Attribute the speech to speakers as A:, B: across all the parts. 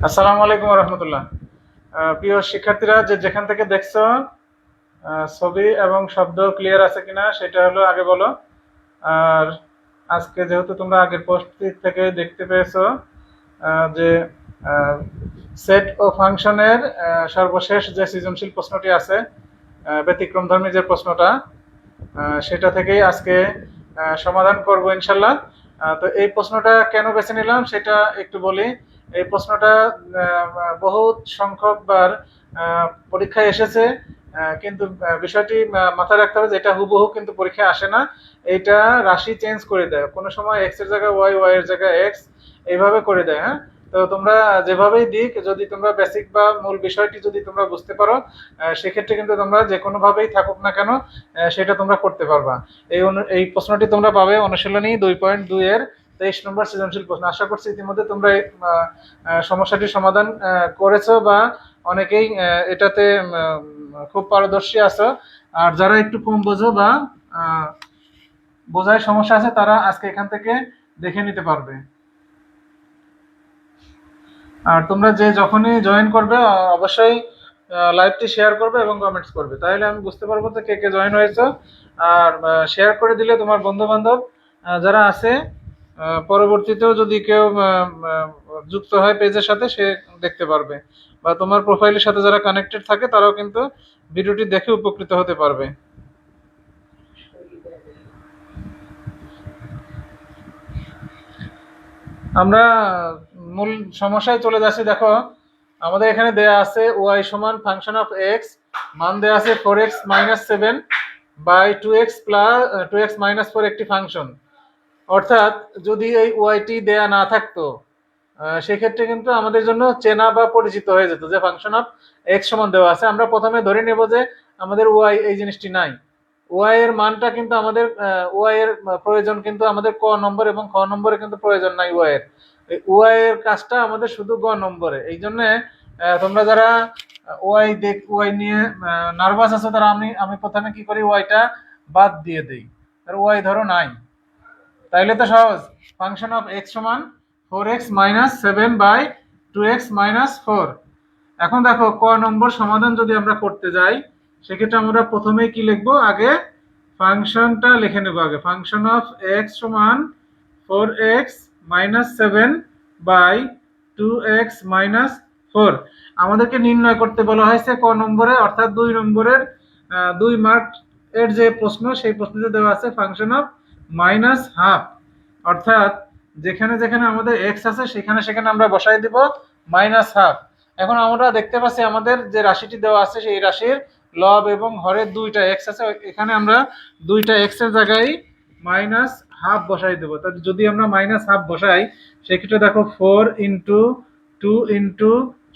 A: আসসালামু আলাইকুম রহমতুল্লাহ। প্রিয় শিক্ষার্থীরা, যেখান থেকে দেখছো, ছবি এবং শব্দ ক্লিয়ার আছে কিনা সেটা হলো আগে বলো। আর আজকে যেহেতু তোমরা আগের পোস্ট থেকে দেখতে পেয়েছো যে সেট ও ফাংশনের সর্বশেষ যে সৃজনশীল প্রশ্নটি আছে, ব্যতিক্রমধর্মী যে প্রশ্নটা, সেটা থেকেই আজকে সমাধান করব ইনশাল্লাহ। তো এই প্রশ্নটা কেন বেছে নিলাম সেটা একটু বলি। এই প্রশ্নটা বহুত সংখ্যকবার পরীক্ষায় এসেছে, কিন্তু বিষয়টি মাথায় রাখতে হবে যে এটা হুবহু কিন্তু পরীক্ষায় আসে না। এইটা রাশি চেঞ্জ করে দেয়, কোনো সময় এক্স এর জায়গায় ওয়াই, ওয়াই এর জায়গায় এক্স, এইভাবে করে দেয়। হ্যাঁ, তো তোমরা যেভাবেই দিক, যদি তোমরা বেসিক বা মূল বিষয়টি যদি তোমরা বুঝতে পারো, সেক্ষেত্রে কিন্তু তোমরা যে কোনো ভাবেই থাকুক না কেন সেটা তোমরা করতে পারবা। এই প্রশ্নটি তোমরা পাবে অনুশীলনী 2.2 এর 23 নম্বর সৃজনশীল প্রশ্ন। আশা করছি ইতিমধ্যে তোমরা এই সমস্যাটির সমাধান করেছো বা অনেকেই এটাতে খুব পারদর্শী আছো। আর যারা একটু কম বোঝো বা বোঝায় সমস্যা আছে, তারা আজকে এখান থেকে দেখে নিতে পারবে। আর তোমরা যখনই জয়েন করবে অবশ্যই লাইভটি শেয়ার করবে এবং কমেন্টস করবে, তাহলে আমি বুঝতে পারবো যে কে কে জয়েন হয়েছে। আর শেয়ার করে দিলে তোমার বন্ধু বান্ধব যারা আছে, পরবর্তীতেও যদি কেউ যুক্ত হয় পেজের সাথে, সে দেখতে পারবে। বা তোমার প্রোফাইলের সাথে যারা কানেক্টেড থাকে তারাও কিন্তু ভিডিওটি দেখে উপকৃত হতে পারবে। আমরা মূল সমস্যায় চলে যাচ্ছি। দেখো, আমাদের এখানে দেয়া আছে ওয়াই সমান ফাংশন অফ এক্স, মান দেয়া আছে 4x - 7 বাই 2x - 4 একটি ফাংশন। অর্থাৎ যদি এই ওয়াইটি দেয়া না থাকতো, সেক্ষেত্রে কিন্তু আমাদের জন্য চেনা বা পরিচিত হয়ে যেত যে ফাংশন অফ এক্স সমান দেওয়া আছে। আমরা প্রথমে ধরে নেব যে আমাদের ওয়াই এই জিনিসটি নাই। ওয়াই এর মানটা কিন্তু আমাদের ওয়াই এর প্রয়োজন, কিন্তু আমাদের ক নম্বর এবং খ নম্বরে কিন্তু প্রয়োজন নাই ওয়াই এর। ওয়াই এর কাজটা আমাদের শুধু গ নম্বরে। এই জন্য তোমরা যারা ওয়াই নিয়ে নার্ভাস আছো, তারা আমি প্রথমে কি করি, ওয়াইটা বাদ দিয়ে দিই। আর ওয়াই ধরো নাই, তাইলে তো সহজ। ফাংশন অফ এক্স সমান 4x - 7 বাই 2x - 4। এখন দেখো, ক নম্বর সমাধান যদি আমরা করতে যাই, সেক্ষেত্রে আমরা প্রথমেই কি লিখবো, আগে ফাংশনটা লিখে নেব। আগে ফাংশন অফ এক্স সমান 4x - 7 বাই 2x - 4। আমাদেরকে নির্ণয় করতে বলা হয়েছে ক নম্বরে, অর্থাৎ 2 নম্বরের 2 মার্ক এর যে প্রশ্ন, সেই প্রশ্নতে দেওয়া আছে ফাংশন অফ মাইনাস হাফ। অর্থাৎ যেখানে যেখানে আমাদের এক্স আছে সেখানে সেখানে আমরা বসাই দিব মাইনাস হাফ। এখন আমরা দেখতে পাচ্ছি আমাদের যে রাশিটি দেওয়া আছে, সেই রাশির লব এবং হরের দুইটা এক্স আছে, এখানে আমরা দুইটা এক্স এর জায়গায় মাইনাস হাফ বসাই দেবো। তাহলে যদি আমরা মাইনাস হাফ বসাই, সেক্ষেত্রে দেখো 4 ইন্টু 2 ইন্টু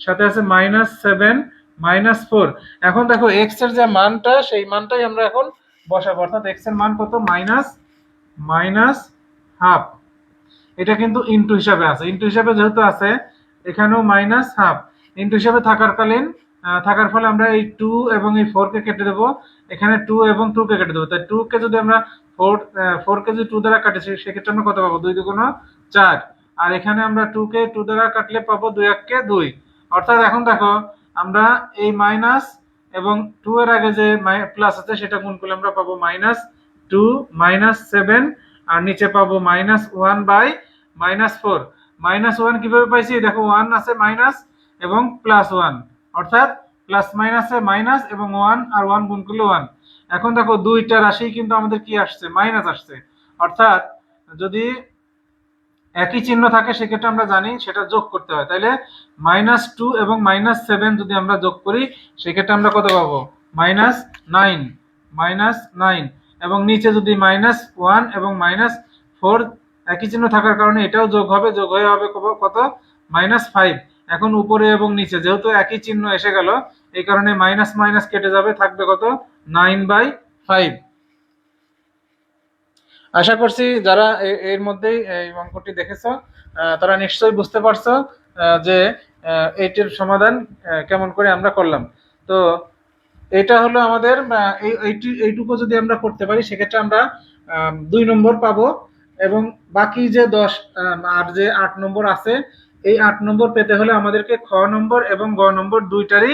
A: সাথে আছে -7 -4। এখন দেখো এক্স এর যে মানটা, সেই মানটাই আমরা এখন বসাবো। অর্থাৎ এক্স এর মান কত, মাইনাস হাফ। এটা কিন্তু ইনটু হিসাবে আছে, ইনটু হিসাবে যেহেতু আছে, এখানেও মাইনাস হাফ। ইনটু হিসাবে থাকার ফলে আমরা এই 2 এবং এই 4 কে কেটে দেবো। এখানে 2 এবং 2 কে কেটে দেবো। তাই 2 কে যদি আমরা 4 কে যদি 2 দ্বারা কাটি, সেক্ষেত্রে আমরা কত পাবো, 2 দুগুণ 4। আর এখানে আমরা 2 কে 2 দ্বারা কাটলে পাবো 2 1 2। অর্থাৎ এখন দেখো, আমরা এই মাইনাস এবং 2 এর আগে যে প্লাস আছে সেটা গুণ করলে আমরা পাবো -2 -7, আর নিচে পাবো -1 বাই -4। -1 কিভাবে পাইছি, দেখো 1 আছে মাইনাস এবং +1, অর্থাৎ প্লাস মাইনাসে মাইনাস এবং 1 আর 1 গুণ করলে 1। এখন দেখো দুইটা রাশি কিন্তু আমাদের কি আসছে, মাইনাস আসছে। অর্থাৎ যদি একই চিহ্ন থাকে, সেক্ষেত্রে আমরা জানি সেটা যোগ করতে হয়। তাইলে -2 এবং -7 যদি আমরা যোগ করি, সেক্ষেত্রে আমরা কত পাবো, -9 এবং নিচে যদি -1 এবং -4 একই চিহ্ন থাকার কারণে এটাও যোগ হবে, যোগ হয়ে হবে কত, -5। এখন উপরে এবং নিচে যেহেতু একই চিহ্ন এসে গেল, এই কারণে মাইনাস মাইনাস কেটে যাবে, থাকবে কত, 9/5। আশা করছি যারা এর মধ্যেই এই অঙ্কটি দেখেছো, তারা নিশ্চয়ই বুঝতে পারছো যে এইটির সমাধান কেমন করে আমরা করলাম। তো এটা হলো আমাদের এইটুকু যদি আমরা করতে পারি, সেক্ষেত্রে আমরা 2 নম্বর পাবো। এবং বাকি যে 10 আর যে 8 নম্বর আছে, এই 8 নম্বর পেতে হলে আমাদেরকে খ নম্বর এবং গ নম্বর দুইটারই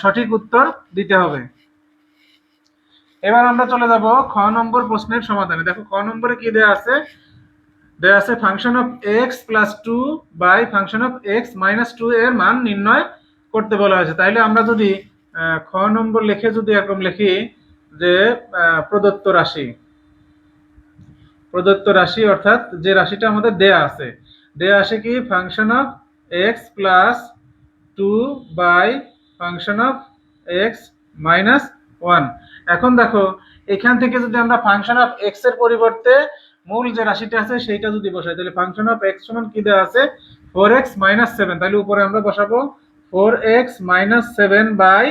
A: সঠিক উত্তর দিতে হবে। এবার আমরা চলে যাব খ নম্বর প্রশ্নের সমাধানে। দেখো খ নম্বরে কি দেয়া আছে, দেয়া আছে function of x plus two by function of x minus two এর মান নির্ণয় করতে বলা হয়েছে। তাইলে আমরা যদি খ নম্বর লিখে যদি এরকম লিখি যে প্রদত্ত রাশি অর্থাৎ যে রাশিটা আমাদের দেয়া আছে কি function of x plus two by function of x minus one. এখন দেখো এখান থেকে যদি আমরা ফাংশন অফ এক্স এর পরিবর্তে মূল যে রাশিটা আছে সেইটা যদি বসাই, তাহলে ফাংশন অফ এক্স সমান কি দেওয়া আছে 4x মাইনাস 7, তাহলে উপরে আমরা বসাবো 4x মাইনাস 7 বাই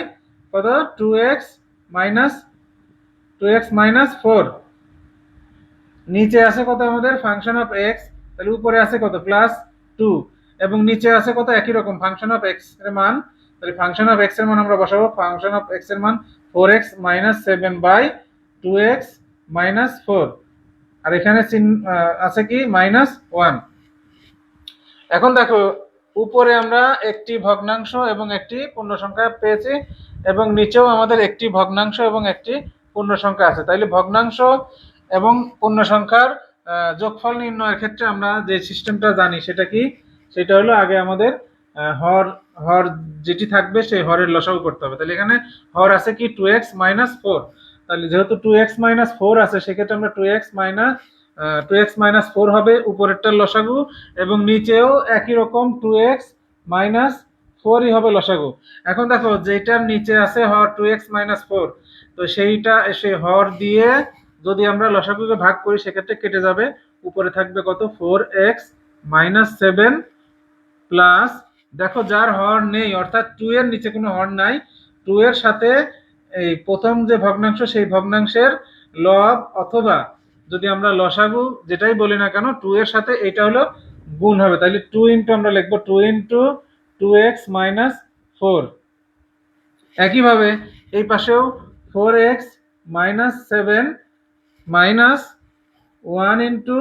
A: কত 2x মাইনাস 4। নিচে আছে কত আমাদের ফাংশন অফ এক্স, তাহলে উপরে আছে কত প্লাস 2 এবং নিচে আছে কত একই রকম ফাংশন অফ এক্স এর মান, তাহলে ফাংশন অফ এক্স এর মান আমরা বসাবো ফাংশন অফ এক্স এর মান 4x minus 7 by 2x minus 4, আর এখানে আছে কি মাইনাস 1। এখন দেখো উপরে আমরা একটি ভগ্নাংশ এবং একটি পূর্ণ সংখ্যা পেয়েছি এবং নিচেও আমাদের একটি ভগ্নাংশ এবং একটি পূর্ণ সংখ্যা আছে। তাইলে ভগ্নাংশ এবং পূর্ণ সংখ্যার যোগফল নির্ণয়ের ক্ষেত্রে আমরা যে সিস্টেমটা জানি সেটা কি, সেটা হলো আগে আমাদের হর যেটি থাকবে সেই হরের লসাগু করতে হবে। তাহলে এখানে হর আছে কি 2x মাইনাস 4, তাহলে যেহেতু 2x মাইনাস 4 আছে সেক্ষেত্রে আমরা 2x মাইনাস 4 হবে উপরেরটার লসাগু এবং নিচেও একই রকম 2x মাইনাস 4ই হবে লসাগু। এখন দেখো যেটার নিচে আছে হর 2x মাইনাস 4, তো সেই হর দিয়ে যদি আমরা লসাগুকে ভাগ করি সেক্ষেত্রে কেটে যাবে, উপরে থাকবে কত 4x মাইনাস 7 প্লাস দেখো যার হর নেই অর্থাৎ 2 এর নিচে কোনো হর নাই, 2 এর সাথে এই প্রথম যে ভগ্নাংশ সেই ভগ্নাংশের লব অথবা যদি আমরা লসাগু যেটাই বলি না কেন 2 এর সাথে এটা হলো গুণ হবে, তাহলে 2 ইন্টু আমরা লিখবো 2 ইন্টু 2x মাইনাস 4। একইভাবে এই পাশেও 4x minus 7 minus 1 into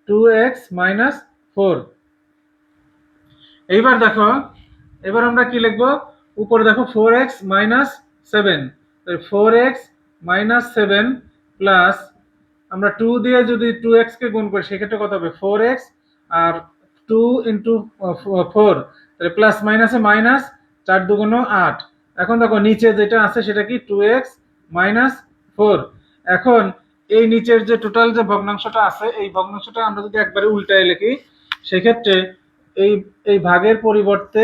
A: 2x minus 4। এইবার দেখো এবার আমরা কি লিখবো, উপরে দেখো 4x minus 7, 4x minus 7 plus আমরা 2 দিয়ে যদি 2x কে গুণ করি সেক্ষেত্রে কত হবে 4x আর 2 ইন্টু 4, তাহলে প্লাস মাইনাসে মাইনাস 4 দুগুণ 8। এখন দেখো নিচে যেটা আছে সেটা কি 2x মাইনাস 4। এখন এই নিচের যে টোটাল যে ভগ্নাংশটা আছে এই ভগ্নাংশটা আমরা যদি একবারে উল্টায় লিখি সেক্ষেত্রে এই ভাগের পরিবর্তে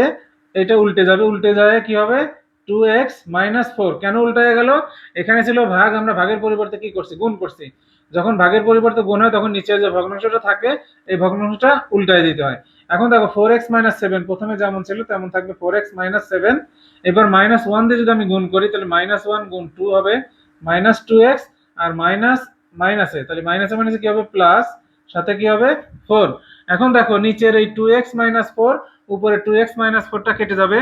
A: এটা উল্টে যাবে, উল্টে যায় কি হবে 2x মাইনাস 4। কেন উল্টায় গেল, এখানে ছিল ভাগ, আমরা ভাগের পরিবর্তে কি করছি গুণ করছি, যখন ভাগের পরিবর্তে গুণ হয় তখন নিচের যে ভগ্নাংশটা থাকে এই ভগ্নাংশটা উল্টায় দিতে হয়। এখন দেখো 4x মাইনাস 7 প্রথমে যেমন ছিল তেমন থাকবে 4x মাইনাস 7, এবার মাইনাস 1 দিয়ে যদি আমি গুণ করি তাহলে মাইনাস 1 গুণ 2 হবে মাইনাস 2x আর মাইনাসে তাহলে মাইনাসে মাইনাসে কি হবে প্লাস, সাথে কি হবে 4। এখন দেখো নিচের এই 2x মাইনাস 4 উপরে 2x মাইনাস 4টা কেটে যাবে,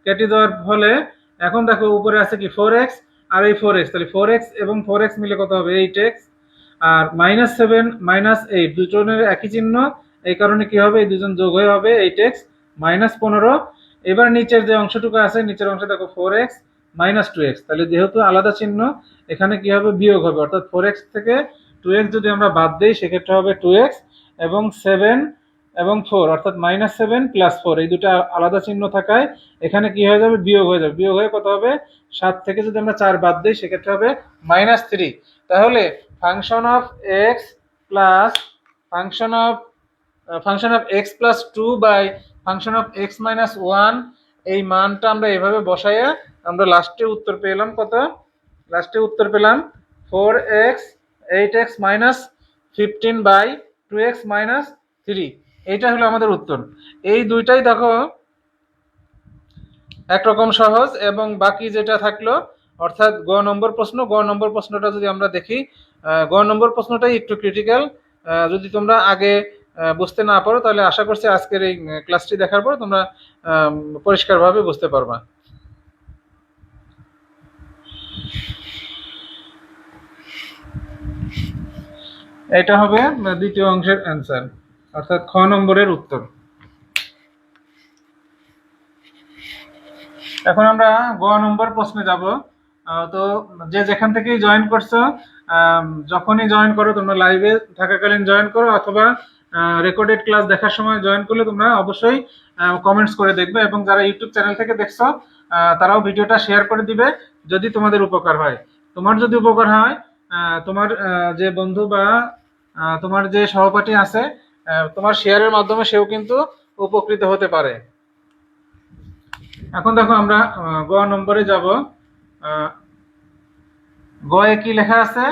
A: কেটে যাওয়ার ফলে এখন দেখো উপরে আছে কি 4x আর এই 4x, তাহলে 4x এবং 4x মিলে কত হবে 8x আর মাইনাস 7 মাইনাস 8 দুজনের একই চিহ্ন, এই কারণে কি হবে এই দুজন যোগ হয়ে হবে 8x মাইনাস 15। এবার নিচের যে অংশটুকু আছে নিচের অংশে দেখো 4x মাইনাস 2x, তাহলে যেহেতু আলাদা চিহ্ন এখানে কি হবে বিয়োগ হবে, অর্থাৎ 4x থেকে 2x যদি আমরা বাদ দেই সেক্ষেত্রে হবে 2x এবং 7 এবং 4 অর্থাৎ মাইনাস 7 প্লাস 4 এই দুটো আলাদা চিহ্ন থাকায় এখানে কি হয়ে যাবে বিয়োগ হয়ে যাবে, বিয়োগ হয়ে কত হবে 7 থেকে যদি আমরা 4 বাদ দিই সেক্ষেত্রে হবে মাইনাস 3। তাহলে function of x plus function of x plus 2 by function of x minus 1 এই মানটা আমরা এভাবে বসাইয়া আমরা লাস্টে উত্তর পেলাম কত, লাস্টে উত্তর পেলাম 4x 8x minus 15 by 2x minus 3। এইটা হলো আমাদের উত্তর। এই দুইটাই দেখো একরকম সহজ এবং বাকি যেটা থাকলো অর্থাৎ গ নম্বর প্রশ্নটা যদি আমরা দেখি, গ নম্বর প্রশ্নটাই একটু ক্রিটিক্যাল। যদি তোমরা আগে বুঝতে না পারো তাহলে আশা করছি আজকের এই ক্লাসটি দেখার পর তোমরা পরিষ্কারভাবে বুঝতে পারবা। এটা হবে দ্বিতীয় অংশের অ্যান্সার অর্থাৎ খ নম্বরের উত্তর। এখন আমরা গ নম্বর প্রশ্নে যাব। তো যে যেখান থেকেই জয়েন করছো, যখনই জয়েন করো তোমরা লাইভে থাকাকালীন জয়েন করো অথবা রেকর্ডেড ক্লাস দেখার সময় জয়েন করলে তোমরা অবশ্যই কমেন্টস করে দেখবে, এবং যারা ইউটিউব চ্যানেল থেকে দেখছো তারাও ভিডিওটা শেয়ার করে দিবে যদি তোমাদের উপকার হয়। তোমার যদি উপকার হয়, তোমার যে বন্ধু বা তোমার যে সহপাঠী আছে, তোমার শেয়ারের মাধ্যমে সেও কিন্তু উপকৃত হতে পারে। এখন দেখো আমরা গ নম্বরে যাব। গয়ে কি লেখা আছে?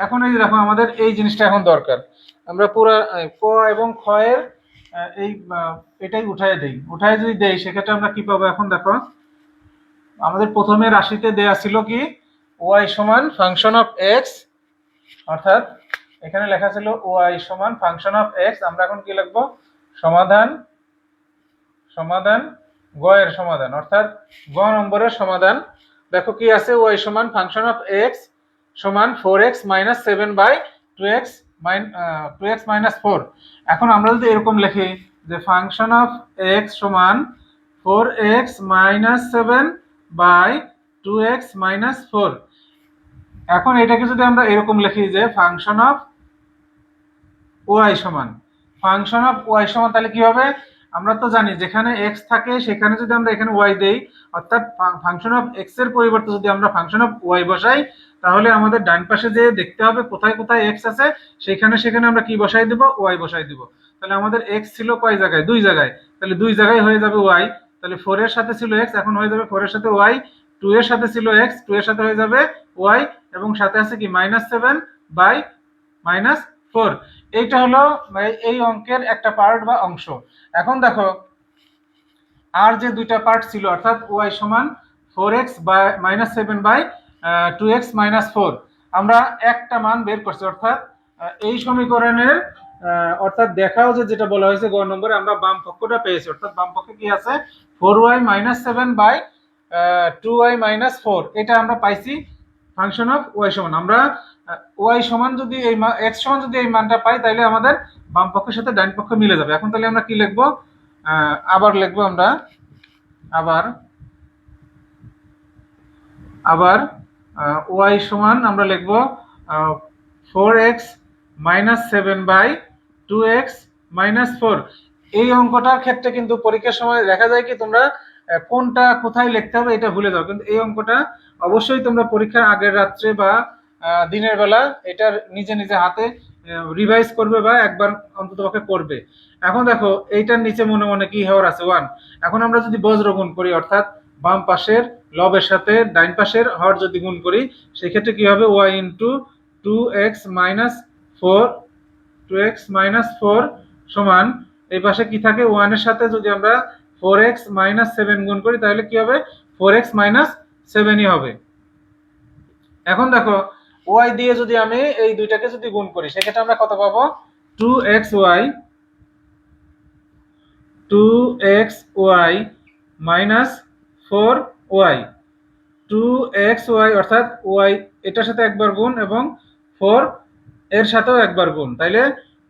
A: এখন এই দেখো আমাদের এই জিনিসটা এখন দরকার। আমরা পুরো ক এবং খ এর এই এটাই উঠায় যদি দেই সেক্ষেত্রে আমরা কি পাবো? এখন দেখো আমাদের প্রথমে রাশিতে দেয়া ছিল কি ওয়াই সমান ফাংশন অফ এক্স, অর্থাৎ এখানে লেখা ছিল ওয়াই সমান ফাংশন অফ এক্স। আমরা এখন কি লিখবো? সমাধান গ এর সমাধান, অর্থাৎ গ নম্বরের সমাধান। দেখো কি আছে? ওয়াই সমান ফাংশন অফ এক্স সমান 4x minus 7 by 2x minus 4। এখন আমরা যদি এরকম লিখি যে ফাংশন অফ এক্স সমান 4x minus 7 by 2x minus 4, এখন এটাকে যদি আমরা এরকম লিখি যে ফাংশন অফ ওয়াই সমান তাহলে কি হবে? আমরা তো জানি যেখানে এক্স থাকে সেখানে যদি আমরা এখানে ওয়াই দেই, অর্থাৎ ফাংশন অফ এক্স এর পরিবর্তে যদি আমরা ফাংশন অফ ওয়াই বসাই, তাহলে আমাদের ডান পাশে যে দেখতে হবে কোথায় কোথায় এক্স আছে, সেখানে আমরা কি বসাই দিব? ওয়াই বসাই দিব। তাহলে আমাদের এক্স ছিল কয় জায়গায়? 2 জায়গায়, তাহলে 2 জায়গায় হয়ে যাবে ওয়াই। তাহলে 4 এর সাথে ছিল এক্স, এখন হয়ে যাবে 4 এর সাথে ওয়াই। 2 এর সাথে ছিল এক্স, 2 এর সাথে হয়ে যাবে ওয়াই, এবং সাথে আছে কি -7 বাই -4। এইটা হলো এই অঙ্কের একটা পার্ট বা অংশ। এখন দেখো আর যে দুইটা পার্ট ছিল, অর্থাৎ ওয়াই সমান 4x -7 বাই 2x মাইনাস 4, আমরা একটা মান বের করছি। অর্থাৎ এই সমীকরণের অর্থাৎ দেখাও যে যেটা বলা হয়েছে গ নম্বরে, আমরা বাম পক্ষটা পেয়েছি। অর্থাৎ বাম পক্ষে কি আছে? 4y -7 বাই 2y মাইনাস 4, এটা আমরা পাইছি ফাংশন অফ ওয়াই সমান। আমরা ওয়াই সমান যদি এই এক্স সমান যদি এই মানটা পাই, তাহলে আমাদের বাম পক্ষের সাথে ডান পক্ষ মিলে যাবে। এখন তাহলে আমরা কি লিখবো? আবার লিখবো আমরা আবার ওয়াই সমান আমরা লিখবো 4x minus 7 by 2x minus 4। এই অঙ্কটার ক্ষেত্রে কিন্তু পরীক্ষার সময় দেখা যায় কি তোমরা কোনটা কোথায় লিখতে হবে এটা ভুলে যাও, কিন্তু এই অঙ্কটা অবশ্যই তোমরা পরীক্ষার আগের রাত্রে বা দিনের বেলা এটা নিজে নিজে হাতে রিভাইজ করবে বা একবার অন্ততপক্ষে করবে। এখন দেখো এইটার নিচে মনে মনে কি হওয়ার আছে? 1। এখন আমরা যদি বজ্র গুণ করি, অর্থাৎ বাম পাশের লবের সাথে ডাইন পাশের হর যদি গুণ করি, সেক্ষেত্রে কি হবে? y ইন্টু 2x মাইনাস 4 সমান এই পাশে কি থাকে? 1 এর সাথে যদি আমরা 4x মাইনাস 7 গুণ করি, তাহলে কি হবে? 4x মাইনাস 7ই হবে। এখন দেখো y দিয়ে যদি আমি এই দুইটাকে যদি গুণ করি, সেক্ষেত্রে আমরা কত পাবো? 2xy minus 4y। 2xy অর্থাৎ y এটার সাথে একবার গুণ এবং 4 এর সাথেও একবার গুণ, তাইলে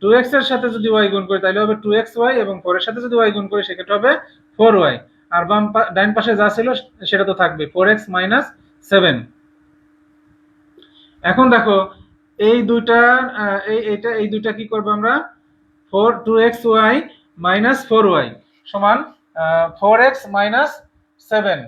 A: 2x এর সাথে যদি y গুণ করি তাহলে হবে 2xy, এবং 4 এর সাথে যদি y গুণ করি সেক্ষেত্রে হবে 4y। আর ডান পাশে যা ছিল সেটা তো থাকবে 4x মাইনাস 7। এখন দেখো এই দুইটা এই দুইটা কি করবো আমরা? 2xy মাইনাস 4y সমান 4x মাইনাস 7।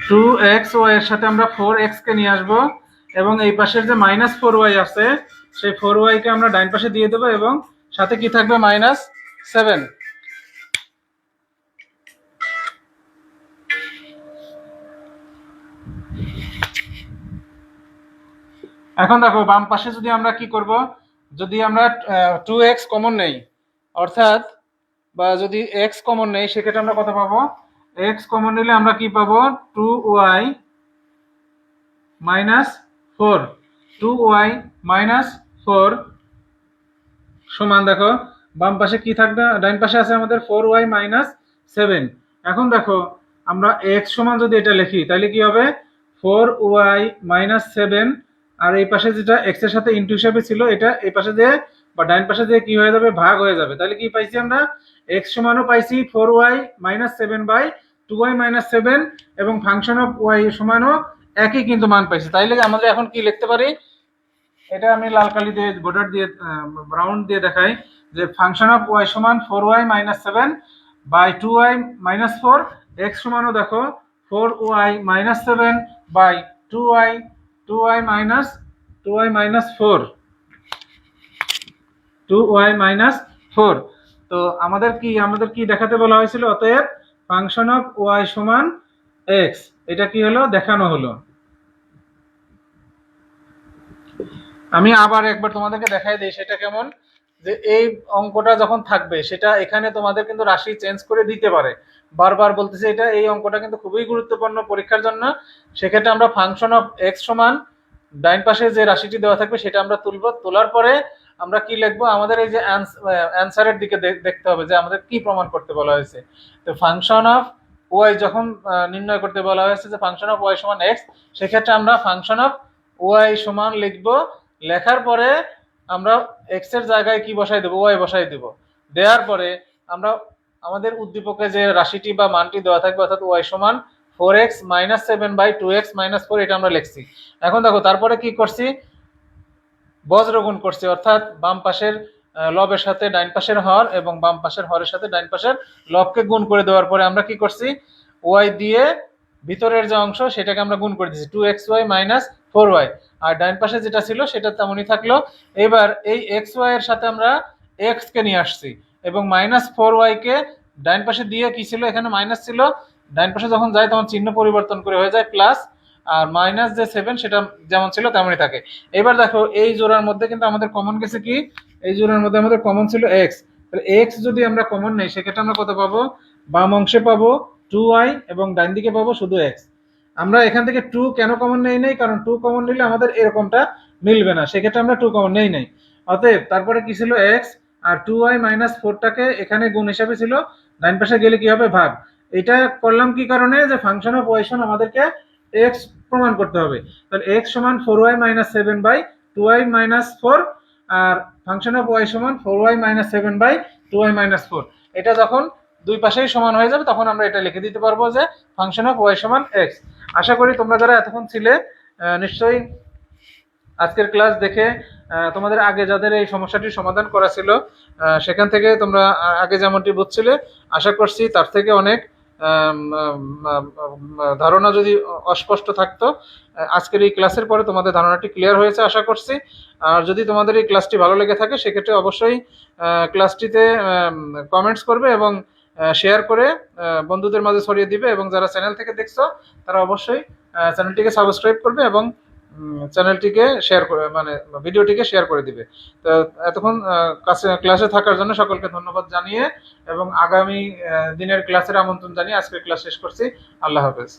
A: 2xy এর সাথে আমরা 4x কে নিয়ে আসবো, এবং এই পাশের যে -4y আছে সেই 4y কে আমরা ডান পাশে দিয়ে দেবো, এবং সাথে কি থাকবে? -7। এখন দেখো বাম পাশে যদি আমরা কি করব? যদি আমরা 2x কমন নেই, অর্থাৎ বা যদি এক্স কমন নেই সেক্ষেত্রে আমরা কত পাবো, এক্স কমন নিলে আমরা কি পাবো, 2y মাইনাস 4, 2y মাইনাস 4 সমান, দেখো বাম পাশে কি থাকবে, ডান পাশে আছে আমাদের 4y মাইনাস 7। এখন দেখো আমরা x সমান যদি এটা লিখি তাহলে কি হবে, 4y মাইনাস 7, আর এই পাশে যেটা x এর সাথে ইনটু হিসাবে ছিল এটা এই পাশে দিয়ে বা ডান পাশে দিয়ে কি হয়ে যাবে, ভাগ হয়ে যাবে। তাহলে কি পাইছি আমরা, x সমানও পাইছি 4y minus 7 by 2y minus 7, এবং ফাংশন অফ y সমানও একই কিন্তু মান পাইছি। তাইলে আমাদের এখন কি লিখতে পারি, এটা আমি লাল কালি দিয়ে বর্ডার দিয়ে ব্রাউন দিয়ে দেখাই যে ফাংশন অফ y সমান 4y minus 7 by 2y minus 4, x সমানও দেখো 4y minus 7 by 2y minus 4, 2y minus 4। তো আমাদের কি দেখাতে বলা হয়েছিল, অতএব ফাংশন অফ y সমান x, এটা কি হলো, দেখানো হলো। আমি আবার একবার তোমাদেরকে দেখাই দিই সেটা কেমন, যে এই অঙ্কটা যখন থাকবে সেটা এখানে তোমাদের কিন্তু রাশি চেঞ্জ করে দিতে পারে, বারবার বলতেছি এটা, এই অঙ্কটা কিন্তু খুবই গুরুত্বপূর্ণ পরীক্ষার জন্য। সেক্ষেত্রে আমরা ফাংশন অফ এক্স সমান ডাইন পাশে যে রাশিটি দেওয়া থাকবে সেটা আমরা তুলবো, তোলার পরে আমরা কি লিখবো, আমাদের এই যে অ্যান্সারের দিকে দেখতে হবে যে আমাদের কি প্রমাণ করতে বলা হয়েছে। তো ফাংশন অফ ওয়াই যখন নির্ণয় করতে বলা হয়েছে যে ফাংশন অফ ওয়াই সমান এক্স, সেক্ষেত্রে আমরা ফাংশন অফ ওয়াই সমান লিখবো, লেখার পরে আমরা এক্স এর জায়গায় কি বসাই দেবো, ওয়াই বসাই দেবো, দেওয়ার পরে আমরা আমাদের উদ্দীপকে যে রাশিটি বা মানটি দেওয়া থাকবে অর্থাৎ ওয়াই সমান 4x minus 7 by 2x minus 4, এটা আমরা লিখছি। এখন দেখো তারপরে কি করছি, বজ্রগুণ করছি, অর্থাৎ বাম পাশের লবের সাথে ডাইন পাশের হর এবং বাম পাশের হরের সাথে ডাইন পাশের লবকে গুণ করে দেওয়ার পরে আমরা কি করছি, ওয়াই দিয়ে ভিতরের যে অংশ সেটাকে আমরা গুণ করে দিচ্ছি 2xy মাইনাস 4y, আর ডাইন পাশে যেটা ছিল সেটা তেমনই থাকলো। এবার এই xy এর সাথে আমরা x কে নিয়ে আসছি এবং মাইনাস 4y কে ডাইন পাশে দিয়ে কি ছিল, এখানে মাইনাস ছিল, ডাইন পাশে যখন যায় তখন চিহ্ন পরিবর্তন করে হয়ে যায় প্লাস, আর মাইনাস যে 7 সেটা যেমন ছিল তেমনই থাকে। এবার দেখো এই জোড়ার মধ্যে কিন্তু আমাদের কমন গেছে কি, এই জোড়ার মধ্যে আমাদের কমন ছিল x, তাহলে x যদি আমরা কমন নেই সেক্ষেত্রে আমরা কত পাবো, বাম অংশে পাবো 2y এবং ডান দিকে পাবো শুধু x। আমরা এখান থেকে 2 কেন কমন নেই, কারণ 2 কমন নিলে আমাদের এরকমটা মিলবে না, সেক্ষেত্রে আমরা 2 কমন নেই। অতএব তারপরে কি ছিল x, আর 2y মাইনাস 4টাকে এখানে গুণ হিসাবে ছিল, ডান পাশে গেলে কি হবে, ভাগ। এটা করলাম কি কারণে, যে ফাংশন অফ y সমান আমাদেরকে x প্রমাণ করতে হবে। তাহলে x সমান 4y minus 7 by 2y minus 4, আর ফাংশন অফ y সমান 4y minus 7 by 2y minus 4। এটা যখন দুই পাশেই সমান হয়ে যাবে তখন আমরা এটা লিখে দিতে পারবো যে ফাংশন অফ y সমান x। আশা করি তোমরা যারা এতক্ষণ ছিলে নিশ্চয়ই আজকের ক্লাস দেখে তোমাদের আগে যাদের এই সমস্যাটির সমাধান করা ছিল সেখান থেকে তোমরা আগে যেমনটি বুঝছিলে, আশা করছি তার থেকে অনেক ধারণা যদি অস্পষ্ট থাকতো আজকের এই ক্লাসের পরে তোমাদের ধারণাটি ক্লিয়ার হয়েছে আশা করছি। আর যদি তোমাদের এই ক্লাসটি ভালো লেগে থাকে সেক্ষেত্রে অবশ্যই ক্লাসটিতে কমেন্টস করবে এবং শেয়ার করে বন্ধুদের মাঝে ছড়িয়ে দিবে, এবং যারা চ্যানেল থেকে দেখছো তারা অবশ্যই চ্যানেলটিকে সাবস্ক্রাইব করবে এবং চ্যানেলটিকে শেয়ার করে মানে ভিডিওটিকে শেয়ার করে দিবে। তো এতক্ষণ ক্লাসে থাকার জন্য সকলকে ধন্যবাদ জানিয়ে এবং আগামী দিনের ক্লাসের আমন্ত্রণ জানিয়ে আজকের ক্লাস শেষ করছি। আল্লাহ হাফেজ।